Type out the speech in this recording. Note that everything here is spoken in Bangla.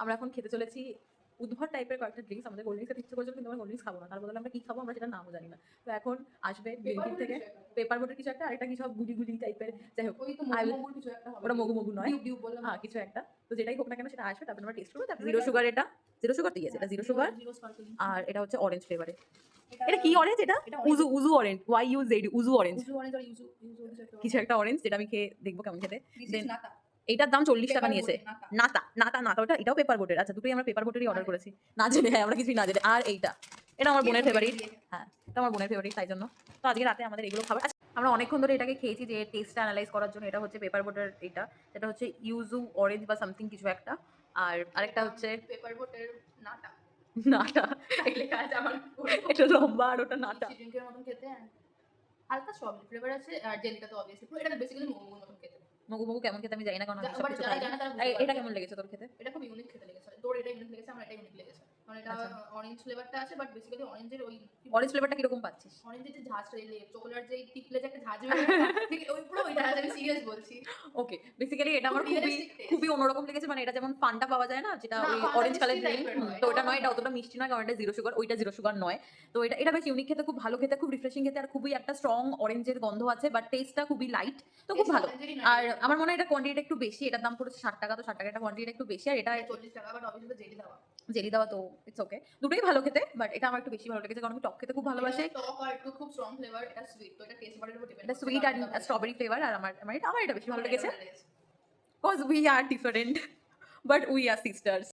আমরা এখন খেতে চলেছি উদ্ভট টাইপের কয়েকটা ড্রিঙ্কস। আমাদের কোল্ড ড্রিঙ্কস খেতে ইচ্ছে করছিল, কিন্তু আমরা কোল্ড ড্রিঙ্কস খাবো না। তার বদলে আমরা কি খাবো আমরা সেটা নামও জানি না। তো এখন আসবে ব্লিঙ্কিট থেকে পেপার বোটের কিছু একটা, আরেকটা কি সব গুলি গুলি টাইপের, যাই হোক কিছু একটা হবে। ওটা মগু মগু নয়, ডিউ ডিউ বললাম। হ্যাঁ কিছু একটা। তো যেটাই হোক না কেন সেটা আসবে, তারপর আমরা টেস্ট করবো। তারপর জিরো সুগার, এটা জিরো সুগার তো ইয়েছে, এটা জিরো সুগার। আর এটা হচ্ছে অরেঞ্জ ফ্লেভারে। এটা কি অরেঞ্জ? এটা উজু উজু অরেঞ্জ, ওয়াই ইউ জেড, উজু অরেঞ্জ, উজু অরেঞ্জ আর ইউজু ইউজু কিছু একটা অরেঞ্জ, যেটা আমি খেয়ে দেখবো কেমন খেতে। দেন নাতা। এইটার দাম 40 টাকা Paper নিয়েছে। boat, নাতা। নাতা নাতা নাতা, ওটা এটাও পেপার বোটের। আচ্ছা, দুটোই আমরা পেপার বোটেরই অর্ডার করেছি, না জেনে। হ্যাঁ, আমরা কিছুই না জেনে। আর এইটা, এটা আমার বোনের ফেভারিট। হ্যাঁ, এটা আমার বোনের ফেভারিট, তাই জন্য তো আজকে রাতে আমাদের এগুলো খাবার। আচ্ছা, আমরা অনেকক্ষণ ধরে এটাকে খেয়েছি যে টেস্টটা অ্যানালাইজ করার জন্য। এটা হচ্ছে পেপার বোটের, এটা যেটা হচ্ছে ইউজু অরেঞ্জ বা সামথিং কিছু একটা। আর আরেকটা হচ্ছে পেপার বোটের নাটা। নাটা। লেখা আছে আমার এটা লম্বা আর ওটা নাটা। ড্রিঙ্কের মতন খেতে। হালকা স্ট্রবেরি ফ্লেভার আছে আর জেলিটা তো অবভিয়াসলি পুরো এটা বেসিক্যালি মোমোর মতন খেতে। মগু মগু কেমন খেতে আমি জানি না, কারণ আমি বাট সবকিছু যারা খাই না। জানে তারা বুঝতে এটা পারবে। কেমন লেগেছে তোর খেতে? এটা খুব ইউনিক খেতে লেগেছে। তোর এটা ইউনিক লেগেছে, আমার এটা ইউনিক লেগেছে। কারণ এটা আচ্ছা। অরেঞ্জ ফ্লেভারটা আছে, বাট বেসিক্যালি অরেঞ্জের ওই অরেঞ্জ ফ্লেভারটা কিরকম পাচ্ছিস? অরেঞ্জের যে ঝাঁজটা এলে চকোলেট যে টিকলে যে একটা ঝাঁজ বেরোয় না, ঠিক ওই পুরো ওইটা আছে, আমি সিরিয়াস বলছি। ওকে, বেসিক্যালি এটা আমার খুব খুবই realistic taste। খুবই অন্যরকম লেগেছে। মানে এটা যেমন ফান্টা পাওয়া যায় না, যেটা না, ওই ফান্টা অরেঞ্জ কালার মিষ্টি ড্রিঙ্ক, টাইপের হয়। তো এটা নয়, এটা অতটা মিষ্টি নয়, কারণ এটা জিরো সুগার, ওইটা জিরো সুগার নয়। তো এটা এটা বেশ ইউনিক খেতে, খুব ভালো খেতে, খুব রিফ্রেশিং খেতে, আর খুবই একটা স্ট্রং অরেঞ্জের গন্ধ আছে, বাট টেস্টটা খুবই লাইট, তো খুব Taste ভালো। orange এরই আর নয়। আমার মনে হয় এটা কোয়ান্টিটিটা একটু বেশি, এটার দাম পড়েছে 60 টাকা, তো 60 টাকা এটা কোয়ান্টিটিটা একটু বেশি। আর এটা 40 টাকা, বাট অবভিয়াসলি জেলি দেওয়া। জেলি দেওয়া, তো ইটস ওকে। দুটোই ভালো খেতে, বাট এটা আমার একটু বেশি ভালো লেগেছে, কারণ আমি টক খেতে খুব ভালোবাসি। এটা টক আর একটু খুব স্ট্রং ফ্লেভার, এটা সুইট, তো এটা টেস্ট বাডের উপর ডিপেন্ড এটা করছে। সুইট আর স্ট্রবেরি ফ্লেভার, আর আমার এটা বেশি ভালো লেগেছে, লেগেছে। Because we are different, but we are sisters.